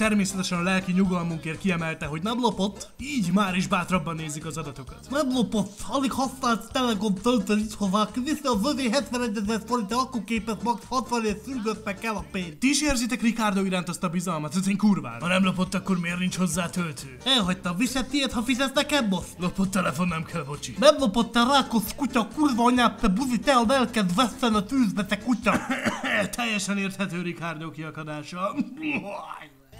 Természetesen a lelki nyugalmunkért kiemelte, hogy nem lopott, így már is bátrabban nézik az adatokat. Nem lopott, alig használt Telekom töltőn is hozzá, vissza az övé 71 000 forint akkuképet max 60 év szürgöttek el a pénzt. Ti is érzitek Ricardo iránt azt a bizalmat, ez én kurvára. Ha nem lopott, akkor miért nincs hozzá töltő? Elhagytam, viszed tiéd, ha fizetsz nekem, boss? Lopott telefon nem kell, bocsi. Nem lopott, te rákos kutya, kurva anyád, te buzi, te a lelked vesszen a tűzbe, te kutya. Teljesen érthető Ricardo kiakadása.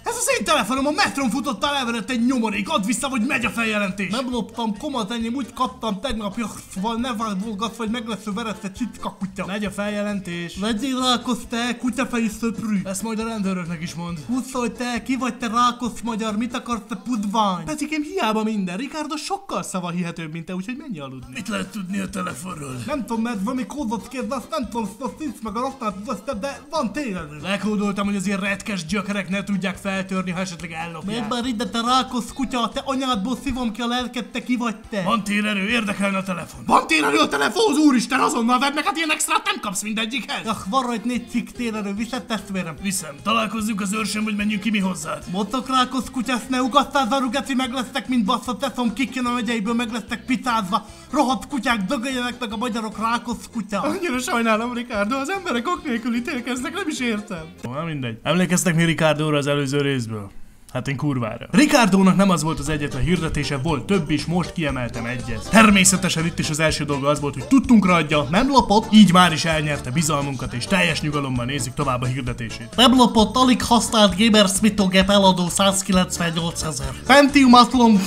Ez az én telefonom, a metron futottál, elverett egy nyomorék, add vissza, vagy megy a feljelentés! Nem loptam, komat enyém, úgy kaptam tegnap, szóval ne vágolgatsz, vagy meg lesz a verette csicska kutya. Megy a feljelentés. Legyél rákos, te kutyafejű szöprű. Ezt majd a rendőröknek is mond. Húszolj te, ki vagy te rákos magyar, mit akarsz te pudvány? Petikém, hiába minden, Ricardo sokkal szavahihetőbb, mint te, úgyhogy menj aludni. Mit lehet tudni a telefonról? Nem tudom, mert valami kódot kérde, azt nem tudom, azt nincs meg a rostát, de van tényleg. Lekódoltam, hogy az ilyen retkes gyökerek ne tudják feltörni, ha esetleg ellopják. Miért már ide, te rákos kutya, te anyádból szívom ki a lelket, te ki vagy te? Van térerő, érdekelne a telefon. Van térerő a telefonhoz, úristen, azonnal vedd meg, hát ilyen extrát nem kapsz mindegyikhez. Van rajt 4 cikk térerő, viszed testvérem. Viszem, találkozzunk az őrsön, vagy menjünk ki mi hozzád. Mondtok rákos kutya, ezt ne ugasszál, zarugeci, meg lesztek, mint bassza, teszom, kik a megyeiből, meg lesztek picázva. Rohadt kutyák, dögöljenek meg a magyarok, rákos kutya. Annyira sajnálom, Ricardo, az emberek ok nélkül ítélkeznek, nem is értem. Na mindegy. Emlékeztek mi Ricardóra az előző részből? Hát én kurvára. Ricardónak nem az volt az egyetlen hirdetése, volt több is, most kiemeltem egyet. Természetesen itt is az első dolga az volt, hogy tudtunkra adja, nem lopott, így már is elnyerte bizalmunkat, és teljes nyugalommal nézzük tovább a hirdetését. Nem lopott, alig használt gamer smithogép eladó 198 000. Pentium Athlon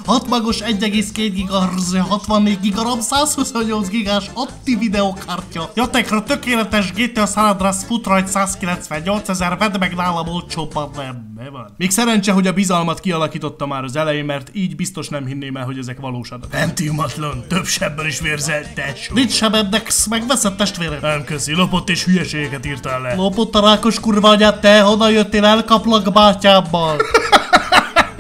6 magos 1,2 GHz, 64 GB, 128 GB-s Atti videokártya. Jatekra tökéletes GTA San Andreas fut rajt 198 000, vedd meg nálam olcsóbban nem. Még szerencse, hogy a bizalmat kialakította már az elején, mert így biztos nem hinném el, hogy ezek valós adatok. Pentium Athlon, több sebben is vérzelt, tesó. Nincs sebeddex, megveszed testvérem. Nem köszi, lopott és hülyeségeket írtál le. Lopott a rákos kurva anyát, te honnan jöttél, elkaplak bátyámmal.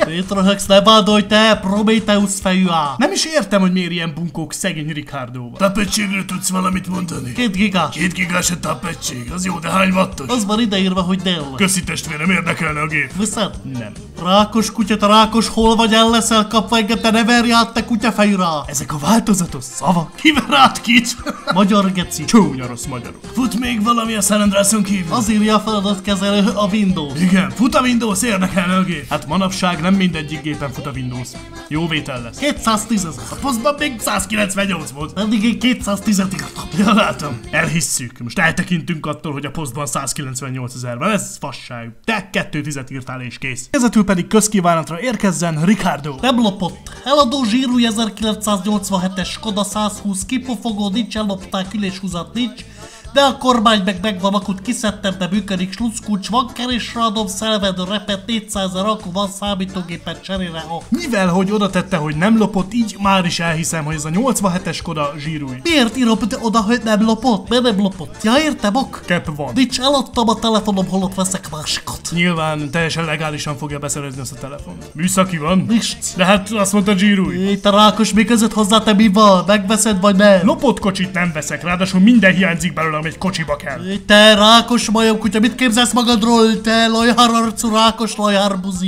Itt röhögsz, ne vádolj te, Prometheus fejű á! Nem is értem, hogy miért ilyen bunkók szegény Ricardóval. Tapegységről tudsz valamit mondani? 2 gigás. 2 gigás a tapegység, az jó, de hány wattos? Az van ideírva, hogy dél. Köszi testvérem, érdekelne a gép. Viszed? Nem. Rákos kutya, te rákos, hol vagy, el leszel kapva engem, te ne verj át, te kutyafejű rá! Ezek a változatos szavak. Kiver át kit? Magyar geci. Csúnya rossz magyarok. Fut még valami a San Andreason kívül? Az írja a feladatkezelő, a Windows. Igen, fut a Windows, érdekelne a gép. Hát manapság nem mindegyik gépen fut a Windows. Jó vétel lesz. 210 000. A posztban még 198 volt. Eddig én 210 írtam. Ja, látom. Elhisszük. Most eltekintünk attól, hogy a posztban 198 000 van. Ez fasság. Te 2 írtál és kész. Ezetül pedig közkívánatra érkezzen Ricardo. Nem lopott. Eladó zsírúj 1987-es Skoda 120 kipofogó, nincs, ellopták, üléshúzat nincs. De a kormány megvan, akut kiszedtem, de működik, sluszkulcs, van kerésre adom, szelvedő, repet, 400 000, akkor van számítógépet cserére, Mivel, hogy oda tette, hogy nem lopott, így már is elhiszem, hogy ez a 87-es Skoda zsírúj. Miért írom oda, hogy nem lopott? Mert nem lopott. Ja, értem, Kep van. Nincs, eladtam a telefonom, holott veszek másikat. Nyilván teljesen legálisan fogja beszerezni azt a telefont. Műszaki van? Nincs. De hát azt mondta zsírúj. Itt a rákos, mi között hozzá, te mi van? Megveszed vagy nem? Lopott kocsit nem veszek, ráadásul minden hiányzik belőle, egy kocsiba kell. Te rákos majom kutya, mit képzelsz magadról, te lojhararcú rákos lojharbuzi?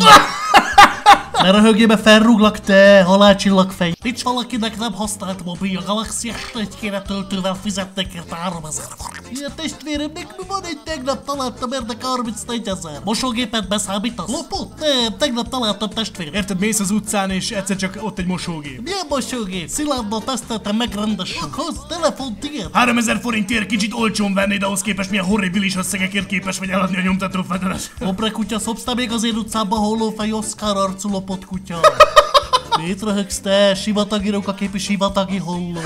Ne röhögjébe, felrúglak, te halálcsillagfej. Nincs valakinek nem használt mobil, a Galaxy S1 kéne töltővel fizetnek érte 3000 forint. Ilyen testvéremnek mi van, egy tegnap találtam érdekel 34 000. Mosógépet beszámítasz? Lopott? Nem, tegnap találtam testvérem. Érted, mész az utcán és egyszer csak ott egy mosógép. Milyen mosógép? Szilárddal teszteltem meg rendesen. Hoz, telefon tiéd. 3000 forintért kicsit olcsón vennéd, ahhoz képest milyen horribilis összegekért képes vagy eladni a nyomtató fedelet. Obre kutya, szopsz te még az én utcában hollófej Oscar arcú lopott kutya. Mit röhögsz te? Sivatagi rókaképű sivatagi holló.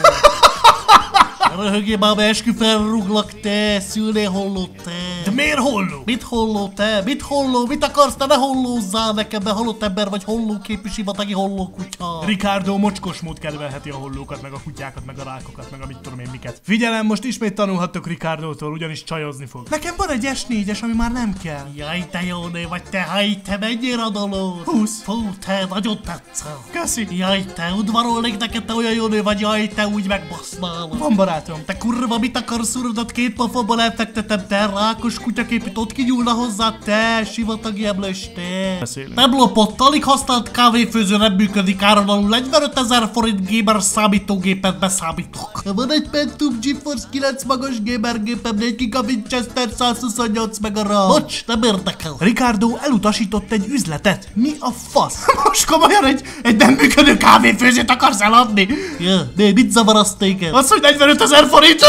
Röhögjél már, eskü felrúglak, te, szülné holló, te. De miért holló? Mit holló, te? Mit holló? Mit akarsz, te? Ne hollózzál nekem, mert halott ember vagy, hollóképű sivatagi holló kutya. Ricardo mocskos mód kedvelheti a hollókat, meg a kutyákat, meg a rákokat, meg a mit tudom én miket. Figyelem, most ismét tanulhattok Ricardótól, ugyanis csajozni fog. Nekem van egy S4-es, ami már nem kell. Jaj, te jó nő vagy, te, haj, te mennyire adaló. 20. Fú, te, nagyon tetszel. Köszi. Jaj, te, udvarolnék neked, te olyan jó nő vagy, jaj, te úgy megbasznál. Van barát. látom. Te kurva, mit akarsz uradat? Két pofomból elfektetem, te rákos kutyaképűt, ott kinyúlna hozzá, te sivatagi emlős, te. Beszélünk. Nem lopott, alig használt kávéfőző nem működik, áron alul 45 000 forint gamer számítógépet beszámítok. Van egy Pentium GeForce 9 magas gamer gépem, 4 giga Winchester 128 meg a RAM. Bocs, nem érdekel. Ricardo elutasított egy üzletet. Mi a fasz? Most komolyan egy nem működő kávéfőzőt akarsz eladni? Ja, de mit zavar azt téged? Az, hogy 45 000 forint?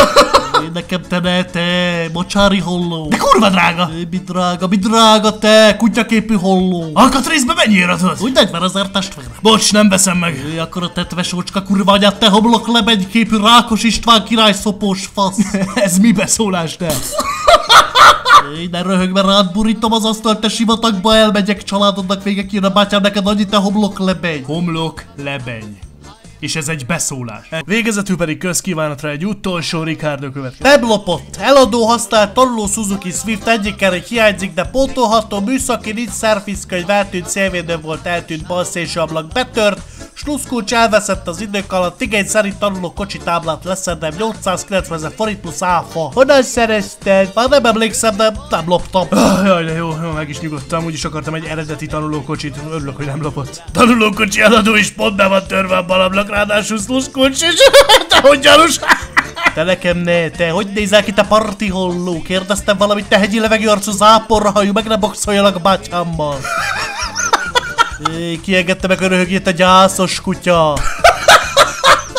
Nekem te, mocsári holló. De kurva drága! Mi drága te, kutyaképű holló. Alkatrészbe mennyire adod? Úgy 40 000 testvére. Bocs, nem veszem meg. Akkor a tetves ócska kurva anyát, te homlok lebegyképű Rákos István király szopós fasz. Ez mi beszólás, te? Ne röhög, mert rád burítom az asztalt, te sivatagba elmegyek, családodnak vége kéne, bátyám, neked annyit, te homlok lebeny. Homlok lebeny. És ez egy beszólás. Végezetül pedig közkívánatra egy utolsó Ricardo következik. Nem lopott. Eladó használt tanuló Suzuki Swift egyik kerék hiányzik, de pótolható, műszaki nincs, szervizkönyv eltűnt, szélvédő volt, eltűnt, balszélső ablak betört, sluszkulcs elveszett az idők alatt, igény szerint tanuló kocsi táblát leszedem, 890 000 forint plusz áfa. Honnan szerezted? Már nem emlékszem, de nem loptam. Jaj, de jó, meg is nyugodtam, úgyis akartam egy eredeti tanulókocsit, örülök, hogy nem lopott. Tanulókocsi eladó is pont be van törve a balablak, ráadásul sluszkulcs is. Te hogy gyanús? Te nekem ne, te hogy nézel ki, te parti holló? Kérdeztem valamit, te hegyi levegő arcú záporra hajú, meg ne boxoljalak bátyámmal. Kiengedte meg a röhögjét a gyászos kutya.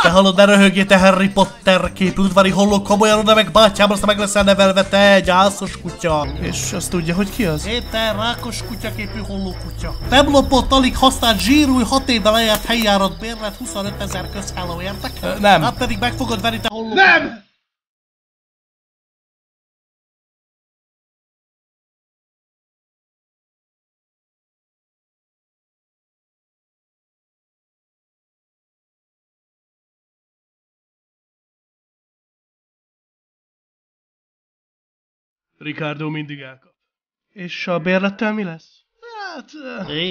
Te hallod, ne röhögjét, te Harry Potter képű udvari holló, komolyan oda meg bátyám, aztán meg leszel nevelve, te gyászos kutya. És azt tudja, hogy ki az? Te rákos kutyaképű holló kutya. Nem lopott, alig használt zsírúj 6 éve lejárt helyjárat bérlet 25 000 közháló, értek? Nem. Hát pedig meg fogod venni, te holló. Nem! Ricardo mindig elkap. És a bérlettel mi lesz?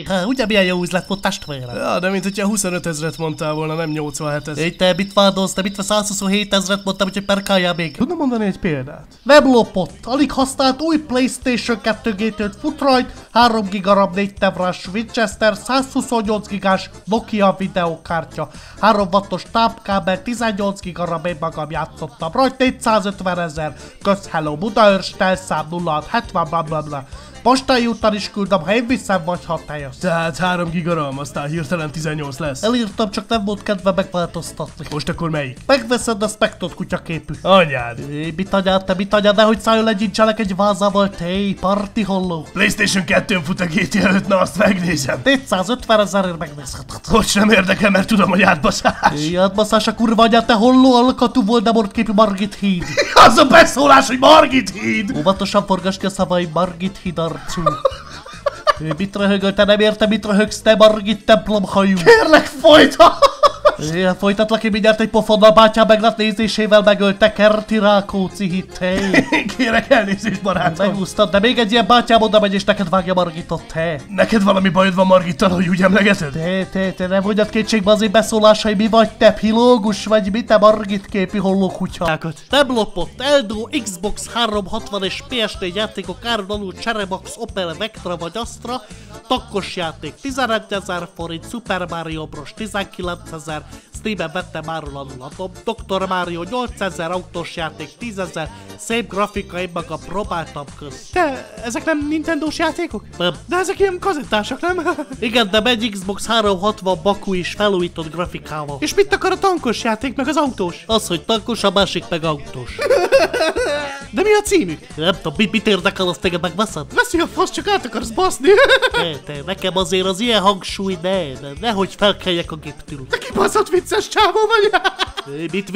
Hát, Ugye milyen jó üzlet volt, testvérem? ja, de mint hogyha 25 000-et mondtál volna, nem 87 000. Te mit vádolsz, te mit 127 000-et mondtam, hogy perkáljál még? Tudna mondani egy példát? Nem lopott, alig használt új PlayStation 2 G-től fut rajt, 3 giga RAM 4 tevrás Winchester, 128 gigás Nokia videokártya, 3 wattos tápkábel, 18 giga RAM, én magam játszottam rajt, 450 000, közhello, Budaörs, telszám 0670, blablabla. Postai úton is küldöm, ha én viszem, vagy ha te jössz. Tehát 3 giga RAM, aztán hirtelen 18 lesz. Elírtam, csak nem volt kedve megváltoztatni. Most akkor melyik? Megveszed a Spectot kutyaképű. Anyád! Mit anyád, te mit anyád, nehogy szálljon legyincselek egy vázával, te parti holló. PlayStation 2-n fut a GT előtt, na azt megnézem. 450 000-ért megnézheted. Bocs, nem érdekel, mert tudom, hogy átbaszás. Átbaszás a kurva anyád, te holló alkatú Voldemort képű Margit híd. Az a beszólás, hogy Margit híd. Óvatosan forgass ki a szavai, Margit híd arcú. Mit röhögöl, te nem értem, mit röhögsz, te Margit templomhajú. Kérlek, folyta. Folytatlak én mindjárt egy pofonnal, bátyám meglát nézésével megölte Kerti Rákóczi hittei. Kérek elnézést, barátom. Megúsztad, de még egy ilyen bátyám oda megy és neked vágja Margitot, te. Neked valami bajod van Margittal, hogy úgy emlegeted? Te nem vonjad kétségbe az én beszólásai, mi vagy te, pilógus vagy mi, te Margit képű holló kutyákat. Nem lopott, Eldó, Xbox 360 és PS4 játékok áron alul Cherebox, Opel, Vectra vagy Astra, takkos játék 11 000 forint, Super Mario Bros 19 000, Steam-en vettem áron alul Dr. Mario 8000, autós játék 10 000, szép grafika, én maga próbáltam közt. Te, ezek nem Nintendo-s játékok? Nem. De ezek ilyen kazettások, nem? Igen, de megy Xbox 360 Baku is felújított grafikával. És mit akar a tankos játék, meg az autós? Az, hogy tankos, a másik meg autós. De mi a címük? Nem tudom, mit érdekel, azt téged megveszed? Veszi a fasz, csak át akarsz baszni. Te, nekem azért az ilyen hangsúly, nehogy felkeljek a géptől. Te kibaszott vicces csávó vagy. Mit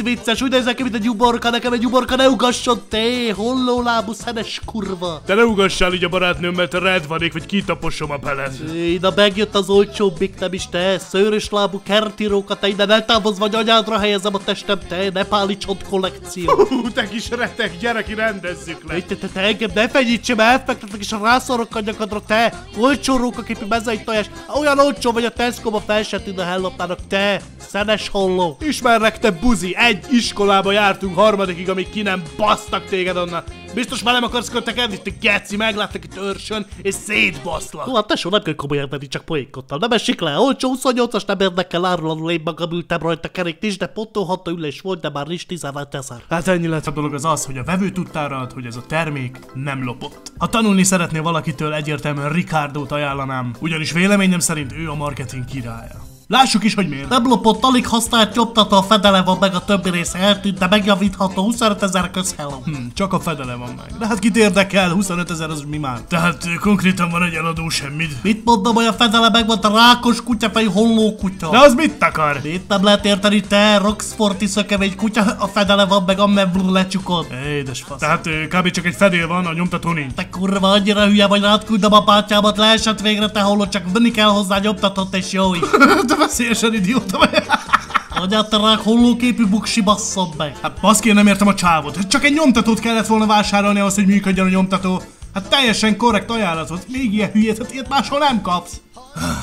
vicces, úgy nézek ki, mint egy uborka, nekem egy uborka, ne ugasson, te, hollólábú szenes kurva. Te ne ugassál így a barátnőm, mert rád vanék, vagy kitaposom a peled. Na megjött az olcsóbbik, nem is te, szőrös lábú kertiróka, te ide ne távozz, vagy anyádra helyezem a testem, te, nepáli csont kollekció. Te kis retek, gyere ki, rendezzük le. Te engem ne fenyítsem, elfektetek és rászorok a nyakadra, te, olcsó rókaképű mezei tojás, olyan olcsó vagy a Tesco-ba fel se tűnne hellopnának, te, szenes holló. ismerlek, te buzi! Egy iskolába jártunk harmadikig, amíg ki nem basztak téged onnan. Biztos velem akarsz kötekedni, te geci, megláttak itt őrsön, és szétbaszlak. Hát tesó, nem kell komolyan venni, csak poénkodtam. Nem esik le, olcsó 28-as, nem érdekel, árulanul én magam ültem rajta, kerék de pontolható ülés volt, de már is 15 000. Hát ennyi lett. A dolog az, hogy a vevő tudtára ad, hogy ez a termék nem lopott. Ha tanulni szeretnél valakitől, egyértelműen Ricardót ajánlanám, ugyanis véleményem szerint ő a marketing királya. Lássuk is, hogy miért. Nem lopott, alig használt nyomtató, a fedele van meg, a többi része eltűnt, de megjavítható, 25 000 közhello. Csak a fedele van meg. De hát kit érdekel, 25 000 az mi már? Tehát konkrétan van egy eladó semmit. Mit mondom, hogy a fedele meg volt, a rákos kutyafej holló kutya. De az mit akar? Mit nem lehet érteni, te Roxforti szökevény kutya, a fedele van meg, amellett lecsukod. Édes fasz. Tehát kb. Csak egy fedél van, a nyomtató nincs. Te kurva, annyira hülye vagy, átküldöm a bátyámat, leesett végre, te holló, csak venni kell hozzá nyomtatott, és jó is. De veszélyesen idióta vagy. Anyát, te rák hollóképű buksi, basszom meg. Hát baszki, én nem értem a csávot. Csak egy nyomtatót kellett volna vásárolni ahhoz, hogy működjön a nyomtató. Hát teljesen korrekt ajánlat volt. Még ilyen hülyét, hát ilyet máshol nem kapsz.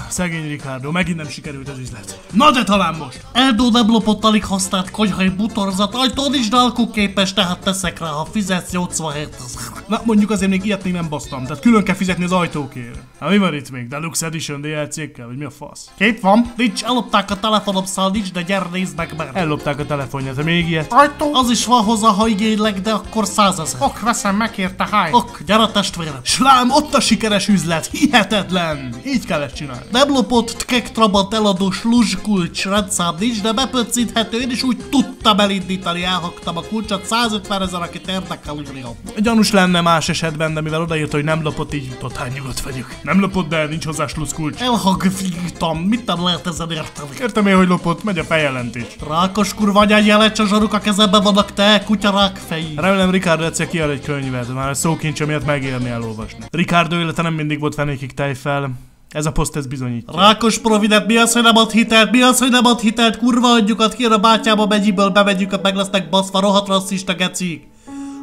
Szegény Ricardo, megint nem sikerült az üzlet. Na de talán most! Eldó nem lopott, alig használt konyhai butorzat, ajtón is alkuképes, tehát teszek rá, ha fizetsz 87 000. Na mondjuk azért még ilyet még nem basztam, tehát külön kell fizetni az ajtókért. Hát mi van itt még? Deluxe Edition DLC-kkel, vagy mi a fasz? Kép van, nincs, ellopták a telefonom, szal nincs, de gyere nézd meg meg. Ellopták a telefonját, de még ilyet? Ajtó, az is van hozzá, ha igényleg, de akkor 100 000. Ok, veszem, megkérte, háj. Ok, gyere testvérem. Slám, ott a sikeres üzlet, hihetetlen! Így kellett csinálni. Nem lopott, tkek trabant eladó sluzskulcs, rendszám nincs, de bepöccinthető, én is úgy tudtam elindítani, elhagytam a kulcsot, 150 000, akit érdekel, úgy jó. Gyanús lenne más esetben, de mivel odaírta, hogy nem lopott, így totál nyugodt vagyok. Nem lopott, de nincs hozzá sluszkulcs. Elhagfigtam, mit nem lehet ezen érteni? Értem én, hogy lopott, megy a feljelentés. Rákos kurva anyád, jelencs a zsaruk a kezemben vannak, te kutyarák fejű. Remélem Ricardo egyszer kiad egy könyvet, már a szókincse miatt megérni elolvasni. Ricardo élete nem mindig volt fenékig tejfel. Ez a poszt ez bizonyítja. Rákos provident, mi az, hogy nem ad hitelt? Mi az, hogy nem ad hitelt? Kurva adjukat ki a bátyába megyiből, bemegyük, meg lesznek baszva, rohadt rasszista gecik.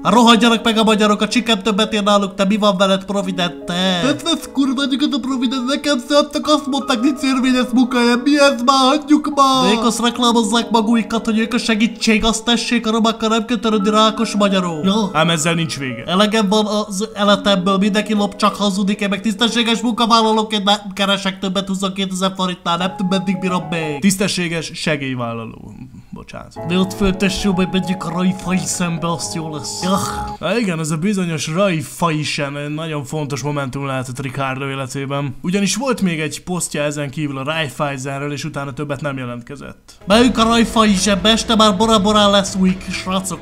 Rohadjanak meg a magyarok, a csikem többet ér náluk, te mi van veled, provident, te? Hát vesz kurva anyukat a provident, nekem szedtek, azt mondták, nincs érvényes munkahelyem, mi ez már, hagyjuk már! Vékosz reklámozzák maguikat, hogy ők a segítség, azt tessék, a romákkal nem kell törődni, rákos magyarok. Ja. Ám ezzel nincs vége. Elegem van az életemből, mindenki lop, csak hazudik, én meg tisztességes munkavállalóként nem keresek többet 22 000 forintnál, nem tudom, meddig bírom még. Tisztességes segélyvállaló. Bocsánat. De ott föltesső, hogy megyünk a rajfai szembe, azt jó lesz. Ja. Na igen, ez a bizonyos rajfai sem egy nagyon fontos momentum lehetett Ricardo életében. Ugyanis volt még egy posztja ezen kívül a Raiffeisenről, és utána többet nem jelentkezett. Megyünk a rajfai sembe, este már Bora-Borán lesz új srácok.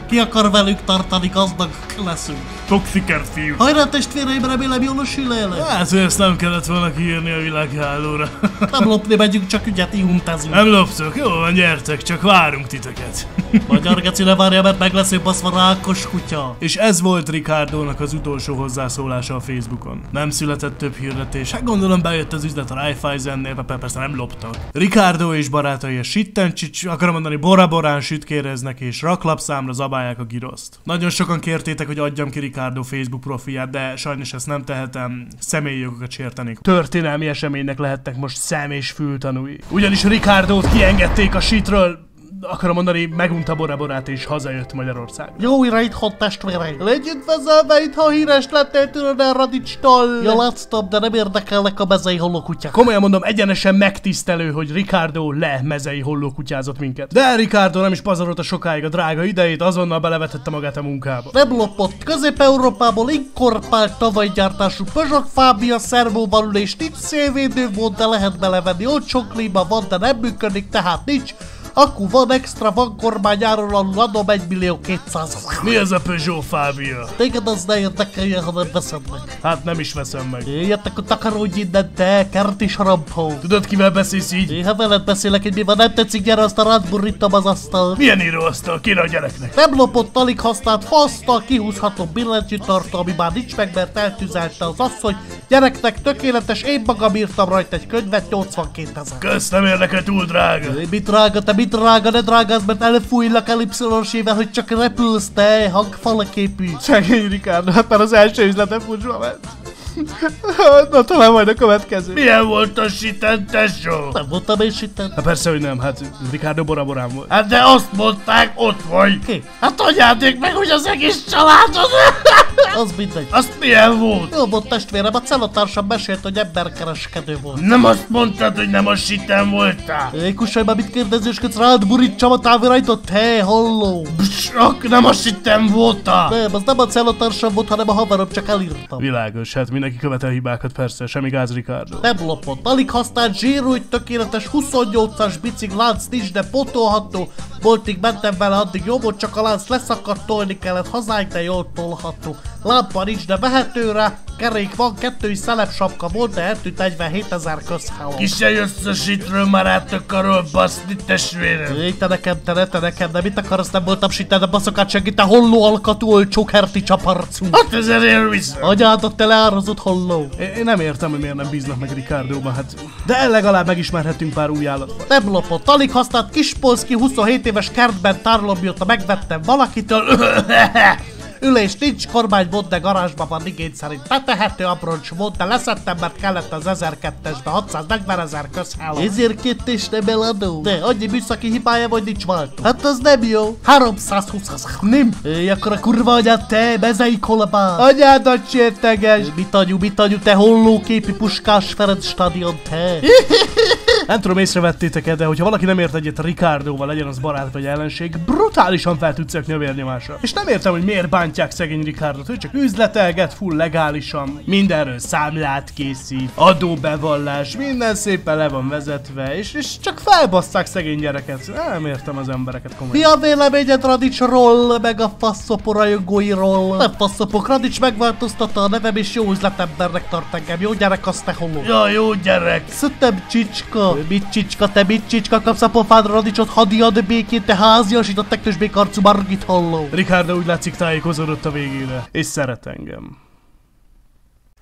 Ki akar velük tartani, gazdag leszünk. Toxiker fiú. Hajrá testvéreim, remélem jól sülele. Hát, hogy ezt nem kellett volna kiírni a világhálóra. Nem lopni megyünk, csak ügyet ihuntezünk. Nem loptok, jó van, gyertek, csak várunk titeket. Magyar geci, ne várja, mert meg lesz, hogy baszva rákos kutya. És ez volt Ricardónak az utolsó hozzászólása a Facebookon. Nem született több hirdetés, hát gondolom bejött az üzlet a Raiffeisennél, persze nem loptak. Ricardo és barátai a Sittencsics, akarom mondani Bora-Borán sütkéreznek és raklapszámra zabálják a giroszt. Nagyon sokan kértétek, hogy adjam ki Ricardo Facebook profilját, de sajnos ezt nem tehetem, személyi jogokat sértenék. Történelmi eseménynek lehettek most szem és fültanúi. Ugyanis Ricardót kiengedték a shitről, akarom mondani, megunta Bora-Borát és hazajött Magyarország. Jó irányhot testvéreim! Legyünk vezelve itt, ha híres lettél tőled el Radicstól! Ja, látsztam, de nem érdekelnek a mezei hollókutyák. Komolyan mondom, egyenesen megtisztelő, hogy Ricardo mezei hollókutyázott minket. De Ricardo nem is pazarolta sokáig a drága idejét, azonnal belevetette magát a munkába. Nem lopott. Közép-Európából inkorporált tavaly gyártású Peugeot Fabia szervóban ül, és nincs szélvédő volt, de lehet belevenni. Olcsó klíma van, de nem működik, tehát nincs. Akku van, extra van, kormányáron alul adom 1.200.000. Mi ez a Peugeot Fabia? Téged az ne érdekelje, ha nem veszed meg. Hát nem is veszem meg. Jöttek a takarodj innen, te, kert is harampó. Tudod, kivel beszélsz így? Én ha veled beszélek, hogy mi van, nem tetszik, gyere, azt a rádburrítom az asztal. Milyen íróasztal? Kéne a gyereknek. Nem lopott, alig használt, fasztal, kihúzható billentyűtartó, ami már nincs meg, mert eltűzelte az asszony. Gyereknek tökéletes, én magam írtam rajta egy könyvet, 82 000. Kösz, nem érdekel, túl drága. Mi drága, te mit drága, ne drágázz, mert elfújlak elipszilosével, hogy csak repülsz, te, hangfalaképű. Szegény Ricardo, hát már az első üzletem pucsba ment. Na talán majd a következő. Milyen volt a siten, tesó? Nem voltam én sitten. Hát persze, hogy nem, hát Ricardo Bora Borán volt. Hát de azt mondták, ott vagy. Ki? Hát anyádék meg, hogy az egész családod. Az mindegy. Azt milyen volt? Jó volt testvérem, a cellotársam mesélt, hogy emberkereskedő volt. Nem azt mondtad, hogy nem a siten voltál. Éj, kussolj már, mit kérdezősködsz rád, burítsam a távirajtot, hé, halló! Csak nem a siten voltál. Nem, az nem a cellotársam volt, hanem a haverom, csak elírtam. Világos, hát mindenki követel hibákat, persze, semmi gáz Ricardo. Nem lopott, alig használt zsírúj, tökéletes 28-as biciklánc nincs, de potolható. Boltig mentem vele, addig jó volt, csak a lánc leszakadt, tolni kellett, hazáig, de jól tolható. Lámpa nincs, de vehető rá, kerék van, 2 szelepsapka volt, de eltűnt 47 000 közháló. Ki se jössz a sitről, már át akarol baszni, testvérem. Éj, te nekem, de mit akarsz, nem voltam sitten, de baszokat segít, te holló alkatú, olcsó kerti csaparcú. 6000 ér vissza. Anyádat te leárazott holló. Én nem értem, hogy miért nem bíznak meg Ricardóba, hát... De legalább megismerhetünk pár új állatfajt. Nem lopott, alig használt Kispolszki 27 éves kertben tárolom, mióta megvettem valakitől. Ülés nincs, kormány volt, de garázsban van igény szerint. Betehető abroncs volt, de leszettem, mert kellett az 1002-esbe 640 000 közháló. Ezért két és nem eladó. De annyi műszaki hibája, vagy nincs váltó. Hát az nem jó. 320 000. Nem. Éj, akkor a kurva anyád, te, mezei kolbász. Anyádat sérteges. Mit anyu, te hollóképi Puskás Ferenc stadion, te. Nem tudom, észrevettétek-e, de hogyha valaki nem ért egyet Ricardóval, legyen az barát vagy ellenség, brutálisan fel tud szökni a vérnyomásra. És nem értem, hogy miért bántják szegény Ricardot, ő csak üzletelget full legálisan, mindenről számlát készít, adóbevallás, minden szépen le van vezetve, és csak felbasszák szegény gyereket. Nem értem az embereket komolyan. Mi a véleményed Radicsról, meg a faszopó rajongóiról? Nem faszopok, Radics megváltoztatta a nevem, és jó üzletembernek tart engem. Jó gyerek, azt te holló. Ja, jó gyerek. Szöttem csicska. Mit csicska, te mit csicska, kapsz a pofádra Radicsot, hadiad békén, te háziasított teknősbék arcú Margit holló. Ricardo úgy látszik tájékozódott a végére, és szeret engem.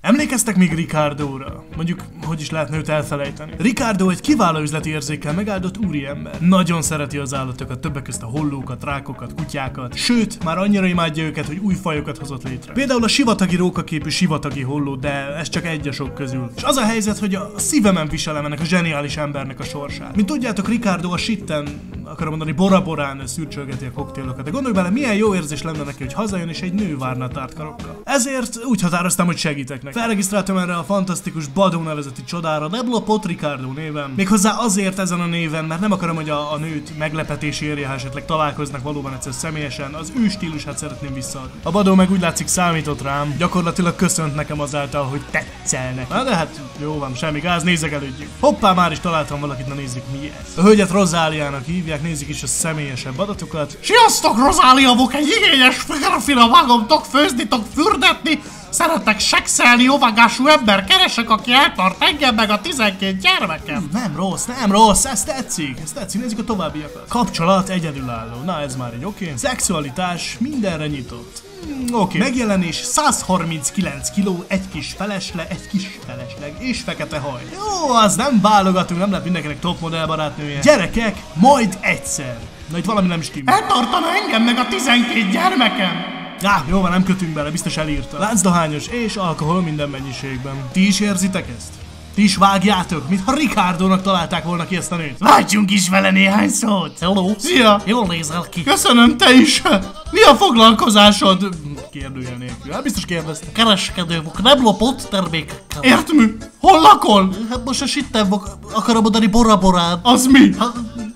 Emlékeztek még Ricardóra? Mondjuk, hogy is lehetne őt elfelejteni? Ricardo egy kiváló üzleti érzékkel megáldott úriember. Nagyon szereti az állatokat, többek közt a hollókat, rákokat, kutyákat, sőt, már annyira imádja őket, hogy új fajokat hozott létre. Például a sivatagi rókaképű sivatagi holló, de ez csak egy a sok közül. És az a helyzet, hogy a szívemen viselem ennek a zseniális embernek a sorsát. Mint tudjátok, Ricardo a sitten, akarom mondani, Bora Borán szürcsölgeti a koktélokat, de gondolj bele, milyen jó érzés lenne neki, hogy hazajön és egy nő várna a tártkarokkal. Ezért úgy határoztam, hogy segítek neki. Felregisztráltam erre a fantasztikus Badó nevezeti csodára, nem lopott Ricardo néven. Méghozzá azért ezen a néven, mert nem akarom, hogy a nőt meglepetés érje, ha esetleg találkoznak valóban egyszer személyesen, az ő stílusát szeretném visszaadni. A Badó meg úgy látszik számított rám, gyakorlatilag köszönt nekem azáltal, hogy tetszelnek. Na de hát jó van, semmi gáz, nézegelődjünk. Hoppá, már is találtam valakit, na nézzük mi ez. A hölgyet Rozáliának hívják, nézzük is a személyesebb adatokat. Sziasztok, Rozália, vagyok, egy igényes férfira vágomtok, főznitok, fürdetni. Szeretek sexelni, jóvágású ember keresek, aki eltart engem meg a 12 gyermekem. Nem rossz, ez tetszik, nézzük a továbbiakat. Kapcsolat egyedülálló, na ez már egy oké. Szexualitás mindenre nyitott. Oké. Megjelenés 139 kg, egy kis felesleg és fekete haj. Jó, az nem válogatunk, nem lehet mindenkinek top modell barátnője. Gyerekek, majd egyszer. Na itt valami nem stimmel. Eltartana engem meg a 12 gyermekem. Jó van, nem kötünk bele, biztos elírta. Láncdohányos és alkohol minden mennyiségben. Ti is érzitek ezt? Ti is vágjátok, mintha Ricardónak találták volna ki ezt a nőt. Váltsunk is vele néhány szót. Hello. Szia! Jól nézel ki. Köszönöm, te is! Mi a foglalkozásod? Kérdőjel nélkül. Hát biztos kérdeztem. Kereskedő vagyok, nem lopott termékekkel. Értmű? Hol lakol? Hát most a sitten vagyok, akarom mondani Bora Borán. Az mi?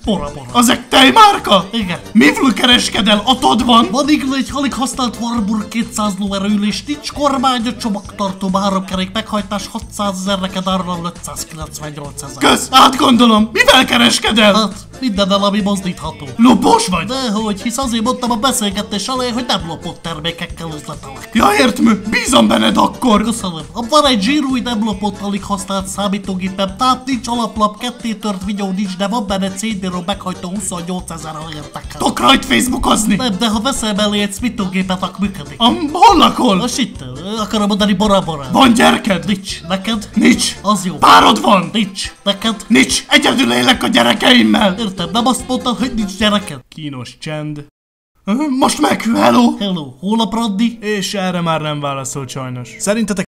Bora. Az egy tejmárka? Igen. Mivül kereskedel? Atod van? Van egy alig használt Warburg 200 lóerőülés, nincs kormány, a csomagtartó, 3 kerék meghajtás, 600 000, neked arra 598 000. Kösz, átgondolom. Mivel kereskedel? Hát, mindennel, ami mozdítható. Lopós vagy? Dehogy, hisz azért mondtam a beszélgetés elején, hogy nem lopott termékekkel üzletelek. Ja, értmű, bízom benned akkor. Köszönöm. Van egy zsírúj, nem lopott, alig használt számítógépem, tehát nincs alaplap, kettétört vinyó nincs, de van benne CD-ról meghajtó 28 000-re értek el. Tudok rajt Facebookozni? Nem, de ha veszel mellé egy számítógépet, akkor működik. Hol lakol? A sitten, akarom mondani Bora Borán. Van gyereked? Nincs. Neked? Nincs. Az jó. Párod van? Nincs. Neked? Nincs. Egyedül élek a gyerekeimmel. Értem, nem azt mondtad, hogy nincs gyereked. Kínos csend. Most meg, hello! Hello, hol a Brandi? És erre már nem válaszolt sajnos. Szerintetek